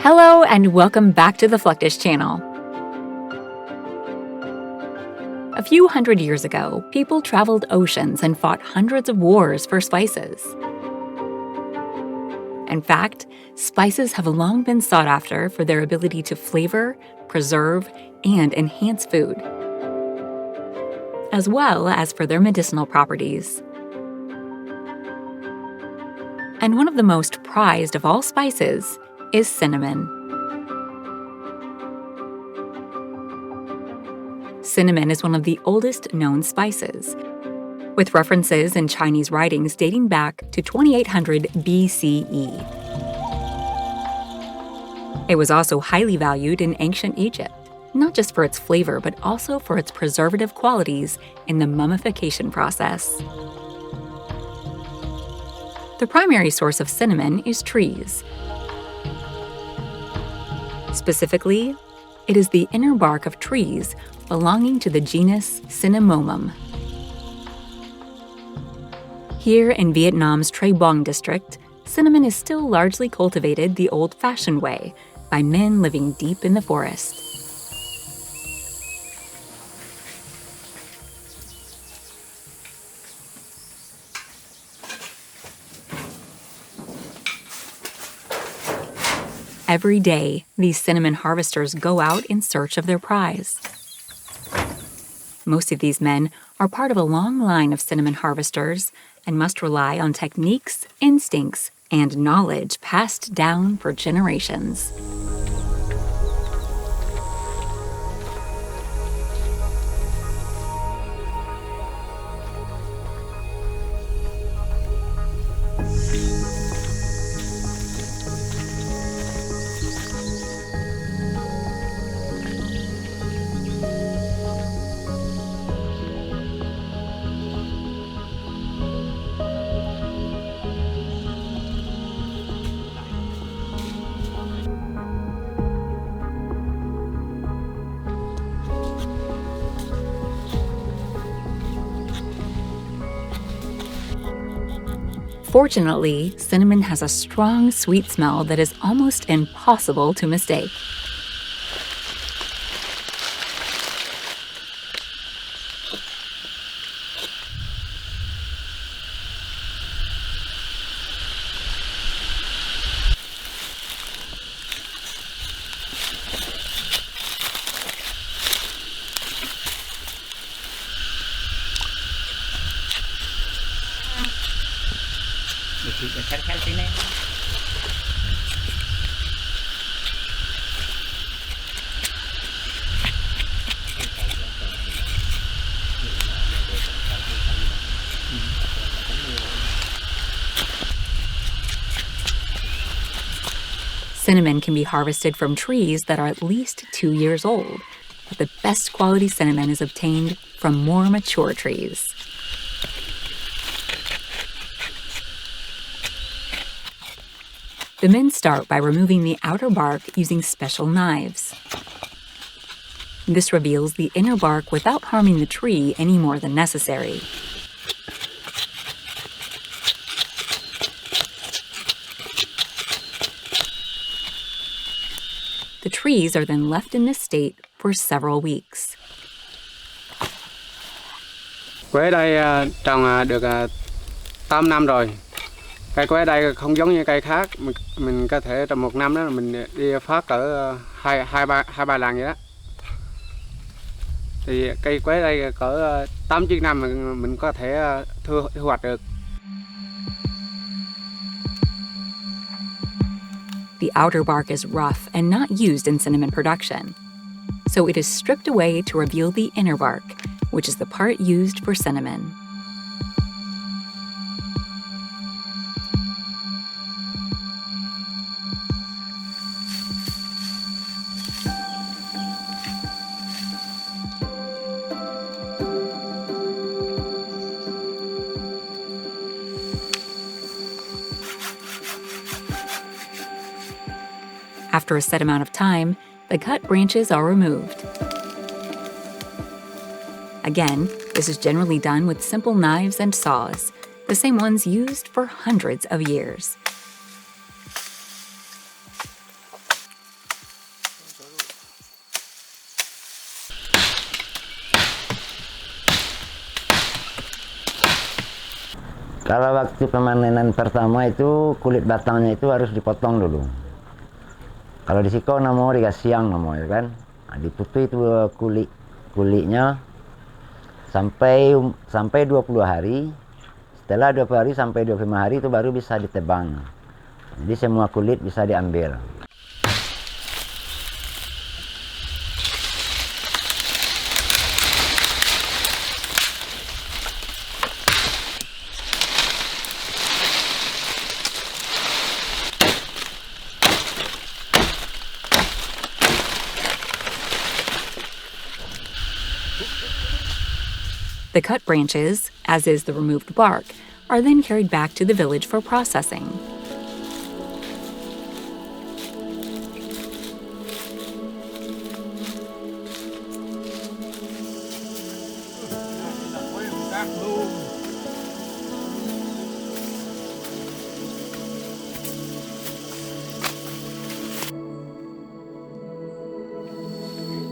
Hello and welcome back to the Fluctish channel. A few hundred years ago, people traveled oceans and fought hundreds of wars for spices. In fact, spices have long been sought after for their ability to flavor, preserve, and enhance food, as well as for their medicinal properties. And one of the most prized of all spices is cinnamon. Cinnamon is one of the oldest known spices, with references in Chinese writings dating back to 2800 BCE. It was also highly valued in ancient Egypt, not just for its flavor, but also for its preservative qualities in the mummification process. The primary source of cinnamon is trees. Specifically, it is the inner bark of trees belonging to the genus Cinnamomum. Here in Vietnam's Tre Bong district, cinnamon is still largely cultivated the old-fashioned way by men living deep in the forest. Every day, these cinnamon harvesters go out in search of their prize. Most of these men are part of a long line of cinnamon harvesters and must rely on techniques, instincts, and knowledge passed down for generations. Fortunately, cinnamon has a strong, sweet smell that is almost impossible to mistake. Cinnamon can be harvested from trees that are at least 2 years old, but the best quality cinnamon is obtained from more mature trees. The men start by removing the outer bark using special knives. This reveals the inner bark without harming the tree any more than necessary. The trees are then left in this state for several weeks. Quế đây trồng được 8 năm rồi. Cây quế đây không giống như cây khác, mình có thể trong một năm đó mình đi phát cỡ hai ba lần vậy đó. Thì cây quế đây cỡ 8-9 năm mình có thể thu hoạch được. The outer bark is rough and not used in cinnamon production, so it is stripped away to reveal the inner bark, which is the part used for cinnamon. After a set amount of time, the cut branches are removed. Again, this is generally done with simple knives and saws, the same ones used for hundreds of years. Kalau waktu pemanenan pertama itu kulit batangnya itu harus dipotong dulu. Kalau di Siko namanya dikasiang namanya kan. Nah, diputih itu kulitnya sampai 20 hari. Setelah 20 hari sampai 25 hari itu baru bisa ditebang. Jadi semua kulit bisa diambil. The cut branches, as is the removed bark, are then carried back to the village for processing.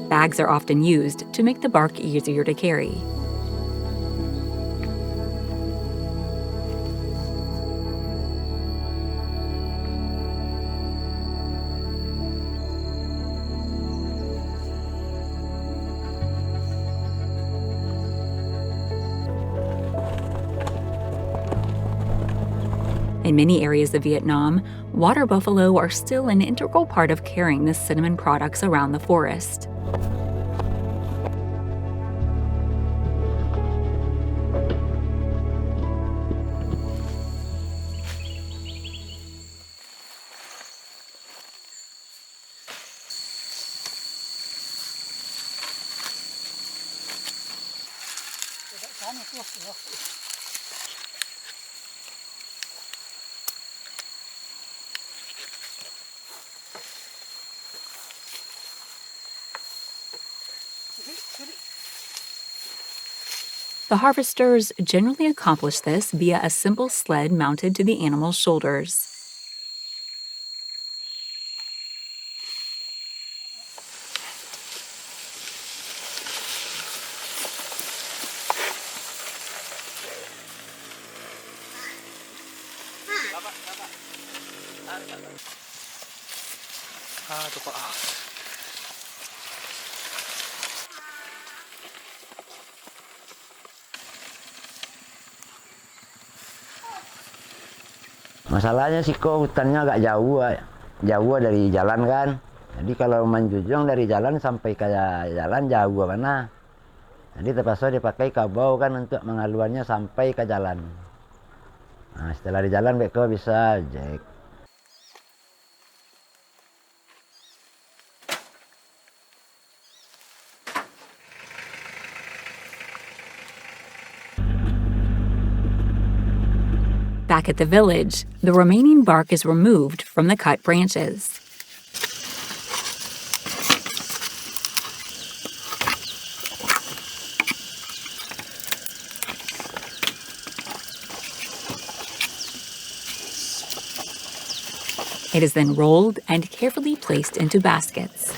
Bags are often used to make the bark easier to carry. In many areas of Vietnam, water buffalo are still an integral part of carrying the cinnamon products around the forest. The harvesters generally accomplish this via a simple sled mounted to the animal's shoulders. Masalahnya sih kok hutannya agak jauh dari jalan kan. Jadi kalau menjunjung dari jalan sampai ke jalan jauh mana. Jadi terpaksa dipakai kabau kan untuk mengaluannya sampai ke jalan. Nah, setelah di jalan beko bisa jek. Back at the village, the remaining bark is removed from the cut branches. It is then rolled and carefully placed into baskets.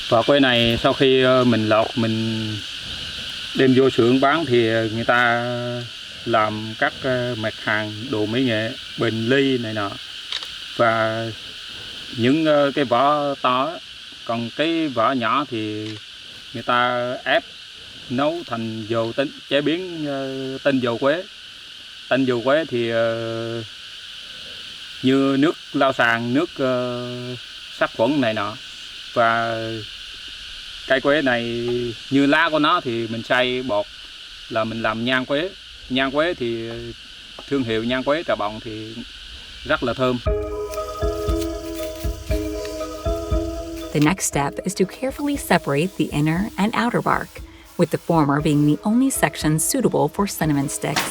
Và quế này sau khi mình lọc mình đem vô xưởng bán thì người ta làm các mặt hàng đồ mỹ nghệ, bình ly này nọ và những cái vỏ to, còn cái vỏ nhỏ thì người ta ép nấu thành dầu chế biến tinh dầu quế. Tinh dầu quế thì như nước lau sàn, nước sát khuẩn này nọ. Và cây quế này như lá của nó thì mình xay bột là mình làm nhang quế. Nhang quế thì thương hiệu nhang quế Trà Bồng thì rất là thơm. The next step is to carefully separate the inner and outer bark, with the former being the only section suitable for cinnamon sticks.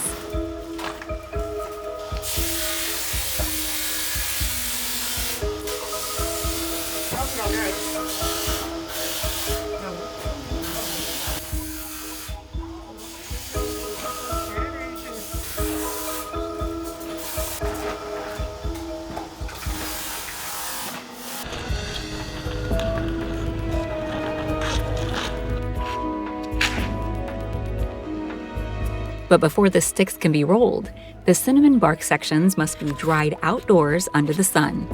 But before the sticks can be rolled, the cinnamon bark sections must be dried outdoors under the sun.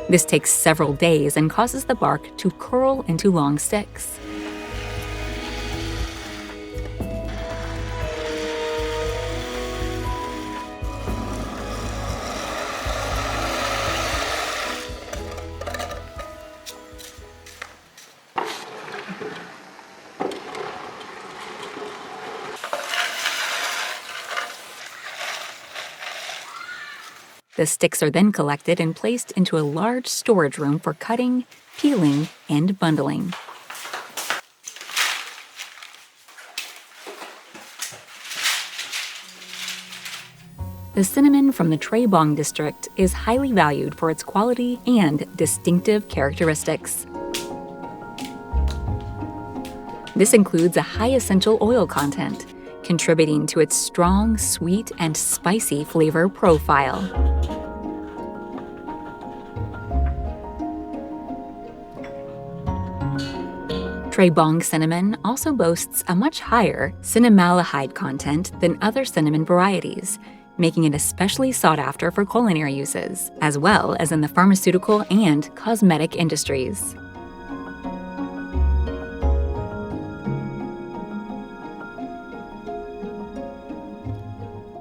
This takes several days and causes the bark to curl into long sticks. The sticks are then collected and placed into a large storage room for cutting, peeling, and bundling. The cinnamon from the Tre Bong district is highly valued for its quality and distinctive characteristics. This includes a high essential oil content, contributing to its strong, sweet, and spicy flavor profile. Tre Bong cinnamon also boasts a much higher cinnamaldehyde content than other cinnamon varieties, making it especially sought after for culinary uses, as well as in the pharmaceutical and cosmetic industries.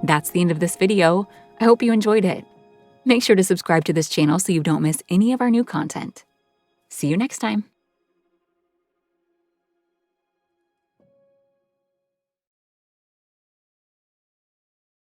That's the end of this video. I hope you enjoyed it. Make sure to subscribe to this channel so you don't miss any of our new content. See you next time.